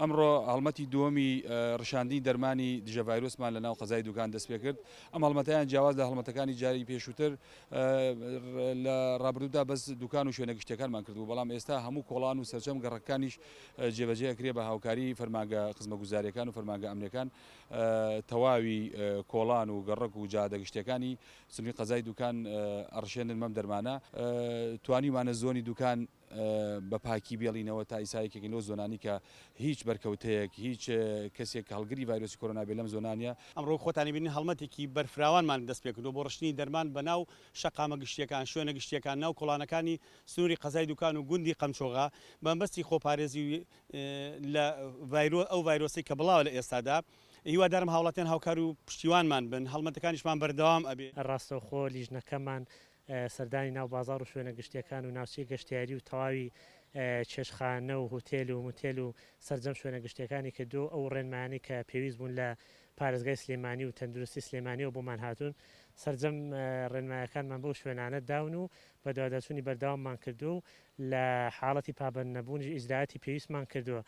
ئەمڕۆ هەڵمەتی دووەمی ڕشاندنی دەرمانی دژە ڤایرۆسمان لە ناو قەزای دوکان دەست پێ کرد. ئەم هەڵمەتیان جیاواز لە هەڵمەتەکانی جاری پێشووتر لە ڕابردوودا بەس دوکان و شوێنە گشتەکانمان کردو، بەڵام ئێستا هەموو کۆڵان و سەرجەم گەڕەکانیش جێبەجێ ئەکرێ بە هاوکاری فەرمانگە خزمەتگوزاریەکان و فەرمانگە ئەمنیەکان. تەواوی کۆڵان و گەڕک و جادەگشتەکانی سنووری قەزای دوکان ئەڕشێنن مەم دەرمانە. توانیمانە زۆنی دوکان بە پاکی بێڵینەوە تا ئیسایەکێکەوە زۆنانی کە هیچ بەرکەوتەیەک هیچ کەسێک هەڵگری ڤایرۆسی کۆرۆنا بێ لەم زۆنانە. ئەمڕۆ خۆتانی بینین هەڵمەتێکی بەرفراوانمان دەست پێ کردو بۆ ڕشتنی دەرمان بە ناو شەقامە گشتیەکان شوێنە گشتیەکان ناو کۆڵانەکانی سنووری قەزای دوکان و گوندی قەمچۆغا بەمبەستی خۆپارێزی لە ئەو ڤایرۆسی کە بڵاو لە ئێستادا. هیوادارم هاوڵاتیان هاوکار و پشتیوانمان بن هەڵمەتەکانیشمان بەردەوام ئەبێ. ڕاستەوخۆ لیژنەکەمان سەردانی ناو بازار و شوێنە گشتیەکان و ناوچەی گەشتیاری و تەواوی چێشخانە و هوتێل و موتێل و سەرجەم شوێنە گشتیەکانی کردو ئەو ڕێنمانی کە پێویست بوون لە پارێزگای سلێمانی و تەندروستی سلێمانیەوە بۆمان هاتوون سەرجەم ڕێنمایەکانمان بەو شوێنانە داون و بە دووادەچوونی بەردەواممان کردو لە حاڵەتی پابند نەبوونی ئیجراعاتی پێویستمان کردووە